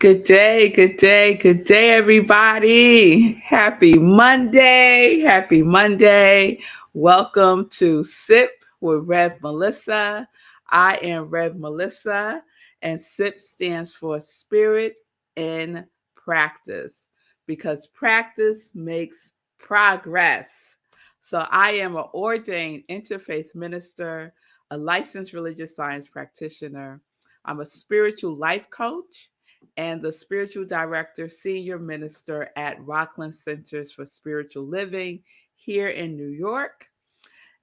Good day, good day, good day, everybody. Happy Monday. Happy Monday. Welcome to Sip with Rev Melissa. I am Rev Melissa, and SIP stands for Spirit in Practice because practice makes progress. So, I am an ordained interfaith minister, a licensed religious science practitioner. I'm a spiritual life coach and the spiritual director, senior minister at Rockland Centers for Spiritual Living here in New York.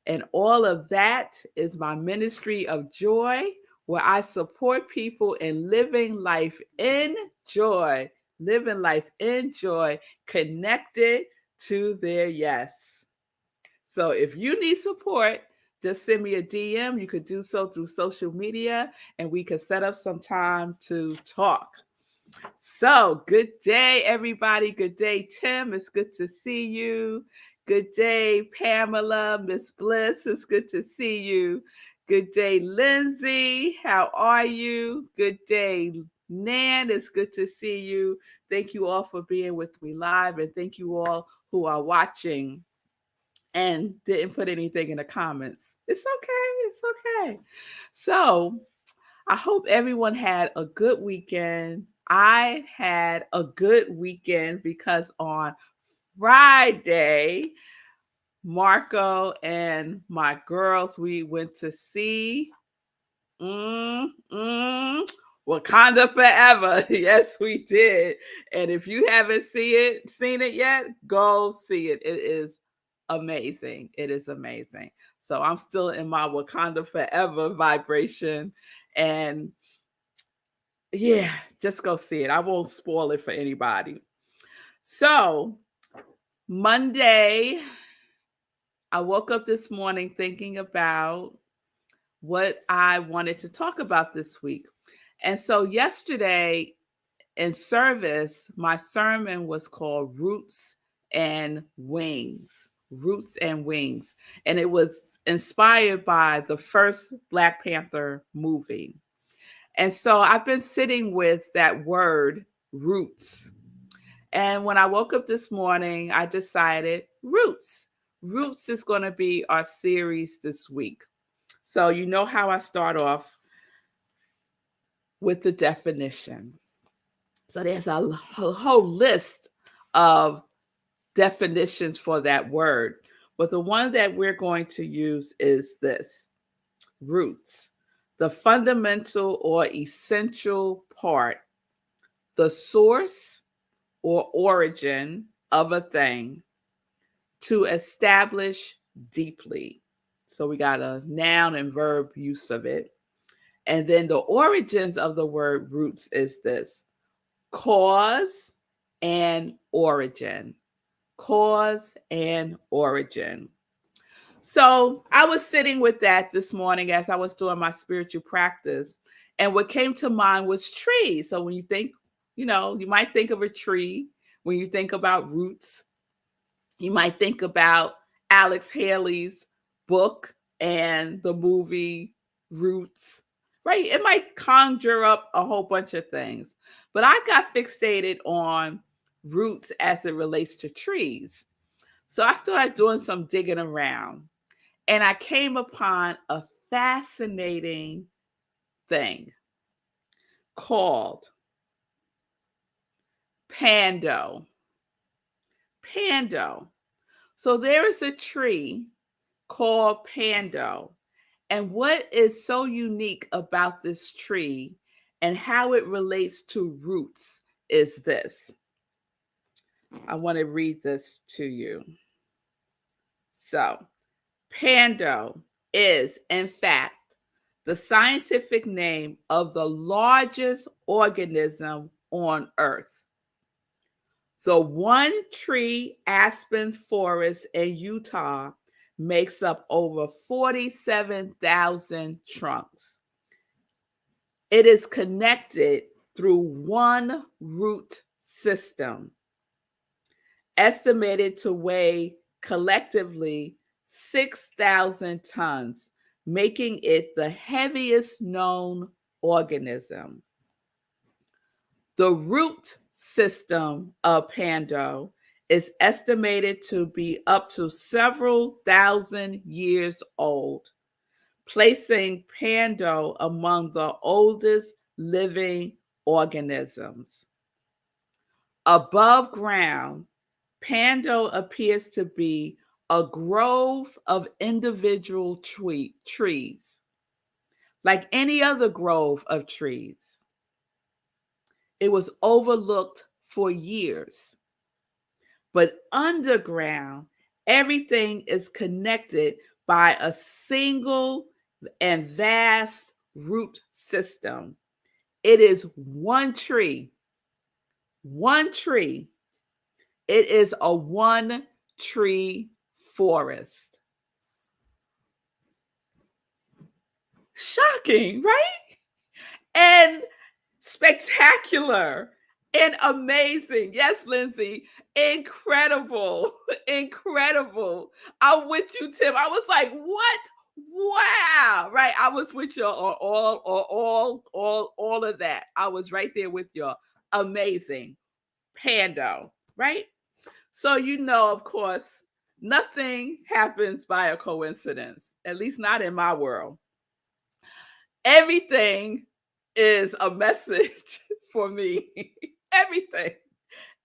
And all of that is my ministry of joy, where I support people in living life in joy, connected to their yes. So if you need support, just send me a DM. You could do so through social media, and we could set up some time to talk. So, good day, everybody. Good day, Tim. It's good to see you. Good day, Pamela, Miss Bliss. It's good to see you. Good day, Lindsay. How are you? Good day, Nan. It's good to see you. Thank you all for being with me live, and thank you all who are watching and didn't put anything in the comments. It's okay. It's okay. So, I hope everyone had a good weekend. I had a good weekend because on Friday, Marco and my girls, we went to see mm, mm, Wakanda Forever. Yes, we did. And if you haven't seen it yet, go see it. It is amazing. It is amazing. So I'm still in my Wakanda Forever vibration. And yeah, just go see it. I won't spoil it for anybody. So, Monday, I woke up this morning thinking about what I wanted to talk about this week. And so, yesterday in service, my sermon was called Roots and Wings. Roots and Wings. And it was inspired by the first Black Panther movie. And so I've been sitting with that word, roots. And when I woke up this morning, I decided roots. Roots is going to be our series this week. So, you know how I start off with the definition. So, there's a whole list of definitions for that word. But the one that we're going to use is this: roots, the fundamental or essential part, the source or origin of a thing, to establish deeply. So we got a noun and verb use of it. And then the origins of the word roots is this: cause and origin. Cause and origin. So I was sitting with that this morning as I was doing my spiritual practice. And what came to mind was trees. So when you think, you might think of a tree. When you think about roots, you might think about Alex Haley's book and the movie Roots, right? It might conjure up a whole bunch of things. But I got fixated on roots as it relates to trees. So I started doing some digging around, and I came upon a fascinating thing called pando. Pando. So there is a tree called pando. And what is so unique about this tree and how it relates to roots is this. I want to read this to you. So, pando is, in fact, the scientific name of the largest organism on Earth. The one tree aspen forest in Utah makes up over 47,000 trunks. It is connected through one root system, estimated to weigh collectively 6,000 tons, making it the heaviest known organism. The root system of Pando is estimated to be up to several thousand years old, placing Pando among the oldest living organisms. Above ground, Pando appears to be a grove of individual trees, like any other grove of trees. It was overlooked for years. But underground, everything is connected by a single and vast root system. It is one tree, one tree. It is a one tree forest. Shocking, right? And spectacular and amazing. Yes, Lindsay, incredible, incredible. I'm with you, Tim. I was like, what? Wow, right? I was with you on all of that. I was right there with you. Amazing, Pando, right? So of course, nothing happens by a coincidence. At least not in my world. Everything is a message for me. Everything.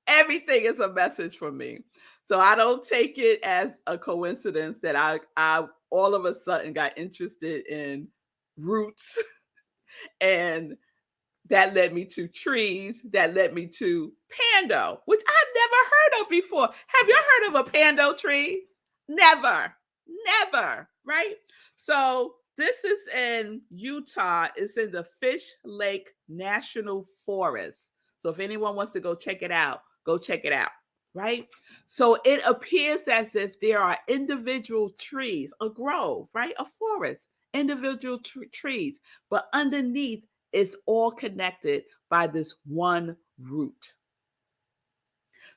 Everything is a message for me. So I don't take it as a coincidence that I all of a sudden got interested in roots and that led me to trees, that led me to Pando, which I've never heard of before. Have you heard of a Pando tree? Never, never, right? So this is in Utah. It's in the Fish Lake National Forest. So if anyone wants to go check it out, go check it out, right? So it appears as if there are individual trees, a grove, right? A forest, individual trees, but underneath it's all connected by this one root.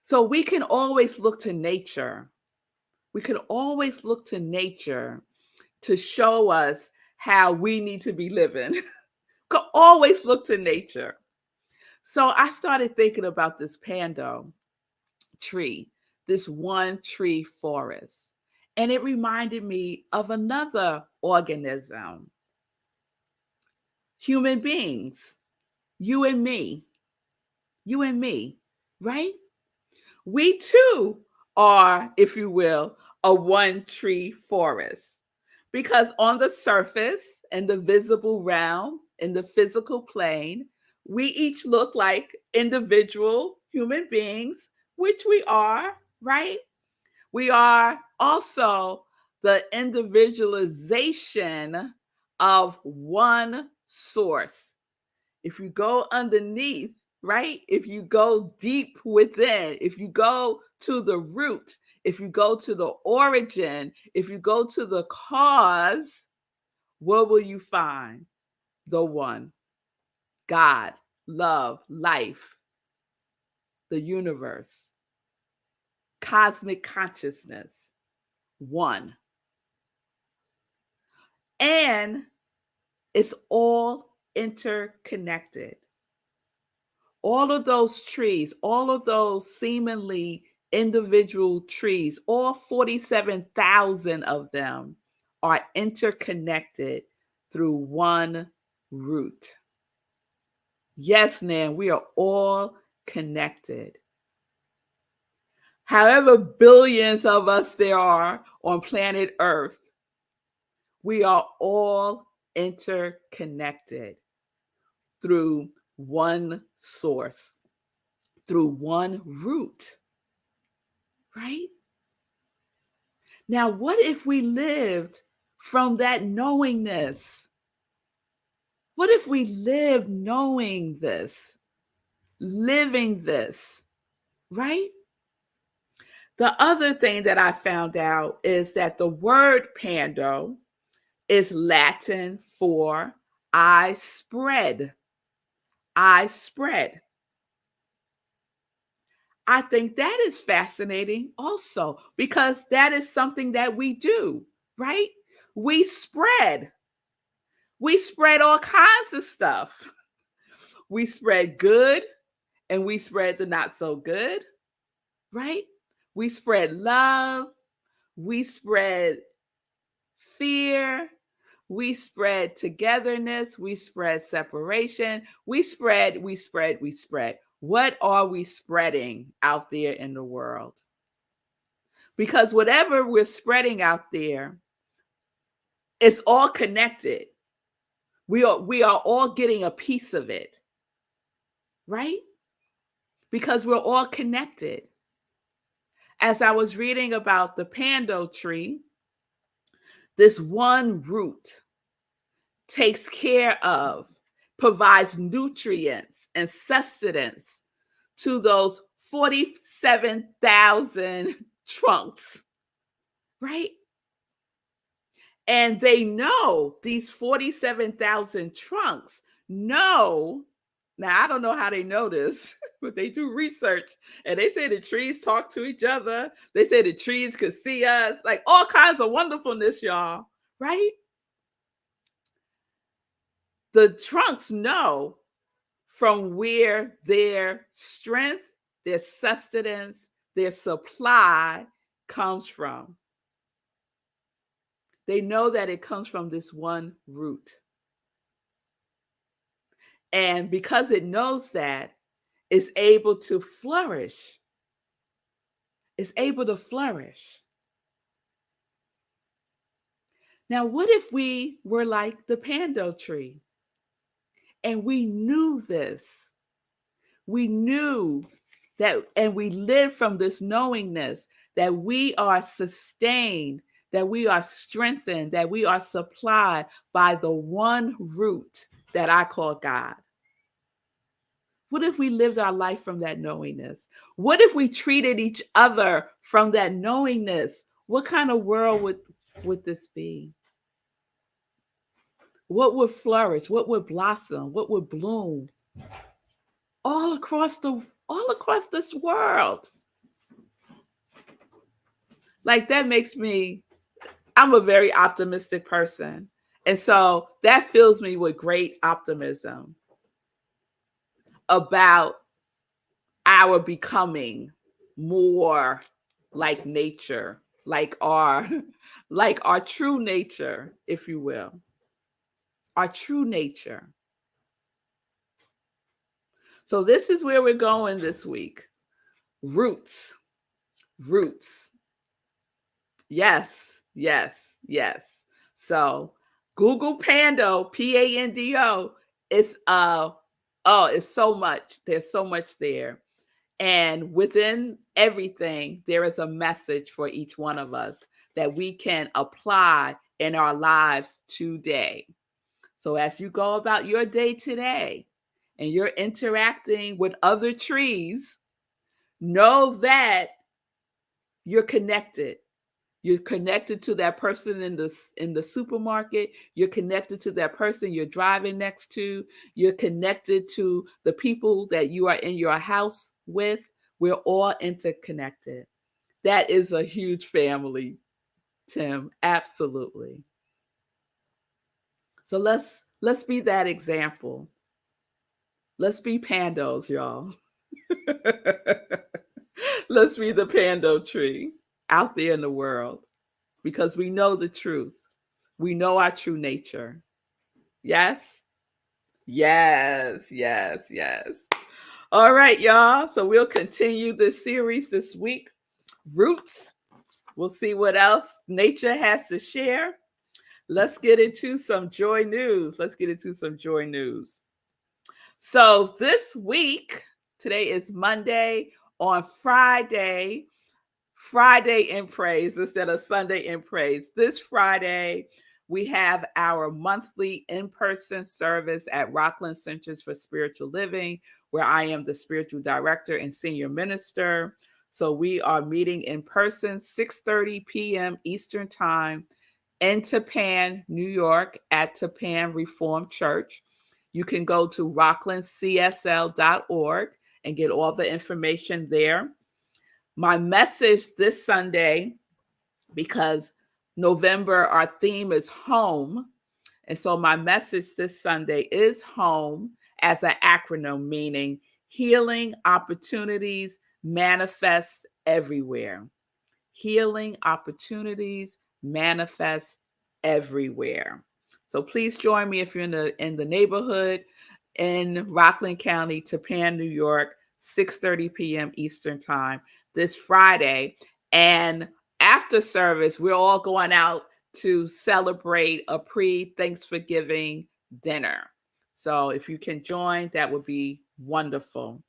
So we can always look to nature. We can always look to nature to show us how we need to be living. Can always look to nature. So I started thinking about this Pando tree, this one tree forest. And it reminded me of another organism, human beings, you and me, right? We too are, if you will, a one tree forest. Because on the surface and the visible realm, in the physical plane, we each look like individual human beings, which we are, right? We are also the individualization of one source. If you go underneath, right? If you go deep within, if you go to the root, if you go to the origin, if you go to the cause, what will you find? The one, God, love, life, the universe, cosmic consciousness, one. And it's all interconnected. All of those trees, all of those seemingly individual trees, all 47,000 of them are interconnected through one root. Yes, Nan, we are all connected. However billions of us there are on planet Earth, we are all interconnected through one source, through one root, right? Now, what if we lived from that knowingness? What if we lived knowing this, living this, right? The other thing that I found out is that the word Pando is Latin for I spread. I spread. I think that is fascinating also because that is something that we do, right? We spread. We spread all kinds of stuff. We spread good and we spread the not so good, right? We spread love, we spread fear, we spread togetherness, we spread separation, we spread. What are we spreading out there in the world? Because whatever we're spreading out there, it's all connected. We are all getting a piece of it, right? Because we're all connected. As I was reading about the pando tree, this one root takes care of, provides nutrients and sustenance to those 47,000 trunks, right? And they know, these 47,000 trunks know. Now, I don't know how they know this, but they do research and they say the trees talk to each other. They say the trees could see us, like all kinds of wonderfulness, y'all, right? The trunks know from where their strength, their sustenance, their supply comes from. They know that it comes from this one root. And because it knows that, it's able to flourish. It's able to flourish. Now, what if we were like the pando tree and we knew this? We knew that, and we live from this knowingness that we are sustained, that we are strengthened, that we are supplied by the one root that I call God. What if we lived our life from that knowingness? What if we treated each other from that knowingness? What kind of world would this be? What would flourish? What would blossom? What would bloom all across this world? Like, that makes me, I'm a very optimistic person. And so that fills me with great optimism about our becoming more like nature, like our true nature, if you will. Our true nature. So this is where we're going this week. Roots. Roots. Yes, yes, yes. So Google Pando, Pando. It's it's so much. There's so much there. And within everything, there is a message for each one of us that we can apply in our lives today. So as you go about your day today and you're interacting with other trees, know that you're connected. You're connected to that person in the supermarket. You're connected to that person you're driving next to. You're connected to the people that you are in your house with. We're all interconnected. That is a huge family, Tim. Absolutely. So let's be that example. Let's be pandos, y'all. Let's be the pando tree out there in the world, because we know the truth. We know our true nature. Yes? Yes, yes, yes. All right, y'all. So we'll continue this series this week. Roots. We'll see what else nature has to share. Let's get into some joy news. So this week, today is Monday. On Friday in praise instead of Sunday in praise. This Friday, we have our monthly in-person service at Rockland Centers for Spiritual Living, where I am the spiritual director and senior minister. So we are meeting in person, 6:30 p.m. Eastern Time in Tappan, New York, at Tappan Reformed Church. You can go to rocklandcsl.org and get all the information there. My message this Sunday, because November, our theme is home. And so my message this Sunday is home as an acronym, meaning Healing opportunities manifest everywhere. Healing opportunities manifest everywhere. So please join me if you're in the neighborhood in Rockland County, Tappan, New York, 6:30 p.m. Eastern Time this Friday. And after service, we're all going out to celebrate a pre-Thanksgiving dinner. So if you can join, that would be wonderful.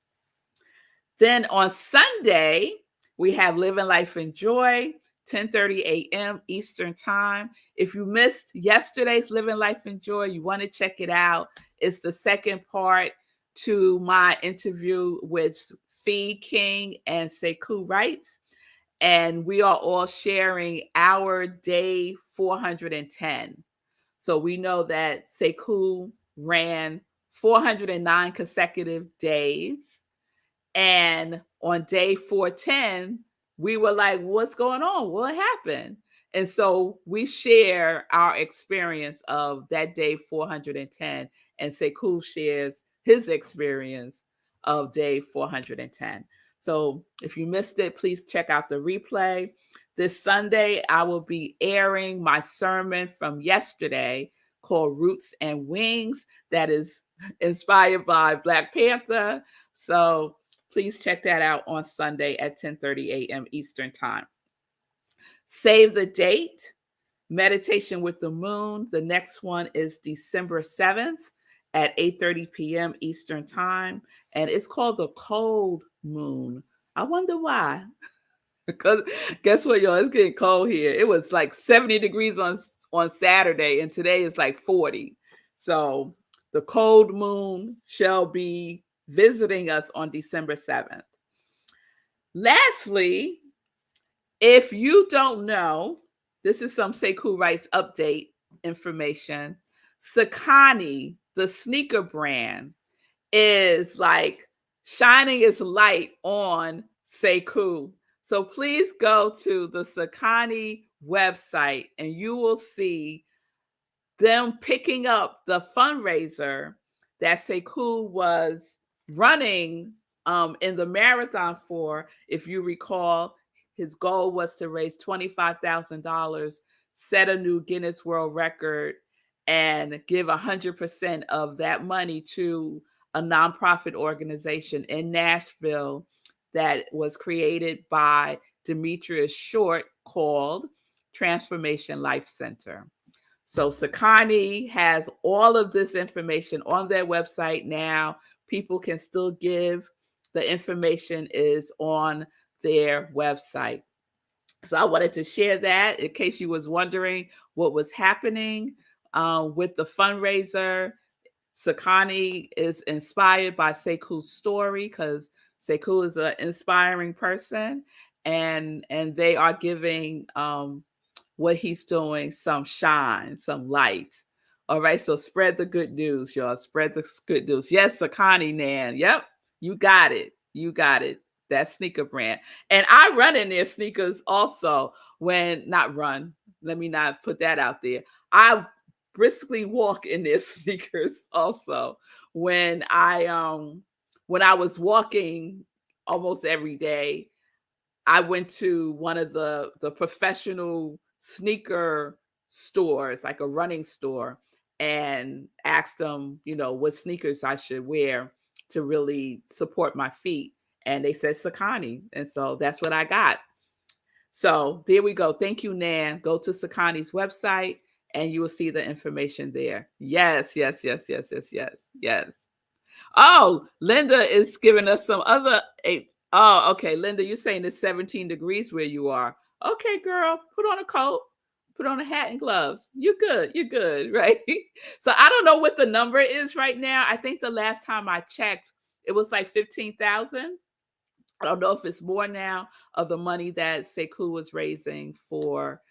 Then on Sunday, we have Living Life in Joy, 10:30 a.m. Eastern Time. If you missed yesterday's Living Life in Joy, you want to check it out. It's the second part to my interview with Fee King and Sekou Wrights. And we are all sharing our day 410. So we know that Sekou ran 409 consecutive days. And on day 410, we were like, what's going on? What happened? And so we share our experience of that day 410, and Sekou shares his experience of day 410. So if you missed it, please check out the replay. This Sunday, I will be airing my sermon from yesterday called Roots and Wings, that is inspired by Black Panther. So please check that out on Sunday at 10:30 a.m. Eastern Time. Save the date, Meditation with the Moon. The next one is December 7th at 8:30 p.m. Eastern Time. And it's called the Cold Moon. I wonder why. Because guess what, y'all? It's getting cold here. It was like 70 degrees on Saturday, and today is like 40. So the cold moon shall be visiting us on December 7th. Lastly, if you don't know, this is some Sekou Wrights update information. Saucony, the sneaker brand, is like shining its light on Sekou. So please go to the Saucony website and you will see them picking up the fundraiser that Sekou was running in the marathon for. If you recall, his goal was to raise $25,000, set a new Guinness World Record, and give 100% of that money to a nonprofit organization in Nashville that was created by Demetrius Short called Transformation Life Center. So Saucony has all of this information on their website now. People can still give. The information is on their website. So I wanted to share that in case you was wondering what was happening with the fundraiser. Saucony is inspired by Sekou's story because Sekou is an inspiring person, and they are giving what he's doing some shine, some light. All right, so spread the good news, y'all. Spread the good news. Yes, Saucony, Nan. Yep, you got it. You got it. That sneaker brand. And I run in their sneakers also not run. Let me not put that out there. I briskly walk in their sneakers also when I was walking almost every day. I went to one of the professional sneaker stores, like a running store, and asked them, what sneakers I should wear to really support my feet. And they said Saucony. And so that's what I got. So there we go. Thank you, Nan. Go to Saucony's website and you will see the information there. Yes, yes, yes, yes, yes, yes, yes. Oh, Linda is giving us some other. Oh, okay. Linda, you're saying it's 17 degrees where you are. Okay, girl, put on a coat, put on a hat and gloves. You're good. You're good, right? So I don't know what the number is right now. I think the last time I checked, it was like 15,000. I don't know if it's more now of the money that Sekou was raising for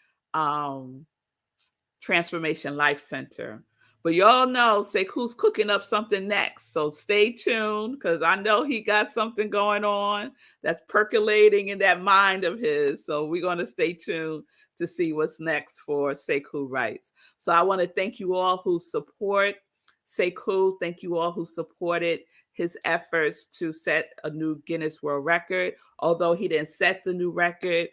Transformation Life Center. But y'all know Sekou's cooking up something next. So stay tuned because I know he got something going on that's percolating in that mind of his. So we're going to stay tuned to see what's next for Sekou Wrights. So I want to thank you all who support Sekou. Thank you all who supported his efforts to set a new Guinness World Record. Although he didn't set the new record,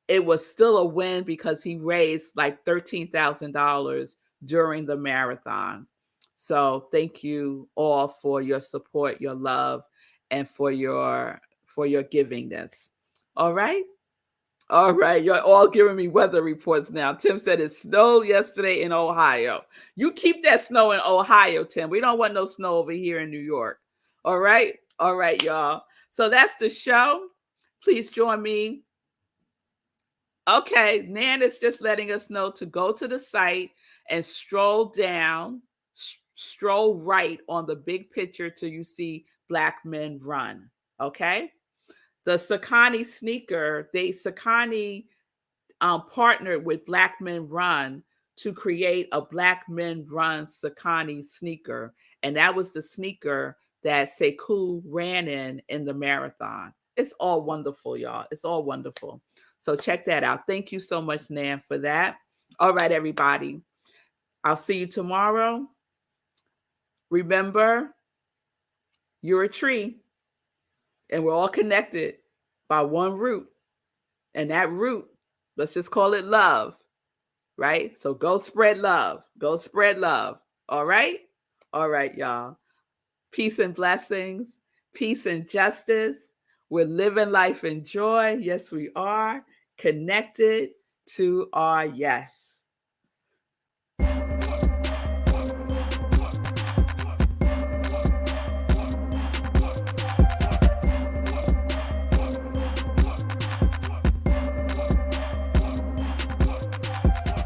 it was still a win because he raised like $13,000 during the marathon. So thank you all for your support, your love, and for your givingness. All right. All right, you're all giving me weather reports now. Tim said it snowed yesterday in Ohio. You keep that snow in Ohio, Tim. We don't want no snow over here in New York. All right, y'all. So that's the show. Please join me. Okay, Nan is just letting us know to go to the site and stroll down, stroll right on the big picture till you see Black Men Run. Okay. The Sakani sneaker, Sakani partnered with Black Men Run to create a Black Men Run Sakani sneaker. And that was the sneaker that Sekou ran in the marathon. It's all wonderful, y'all. It's all wonderful. So check that out. Thank you so much, Nan, for that. All right, everybody. I'll see you tomorrow. Remember, you're a tree, and we're all connected by one root. And that root, let's just call it love, right? So go spread love. Go spread love. All right? All right, y'all. Peace and blessings. Peace and justice. We're living life in joy. Yes, we are. Connected to our yes.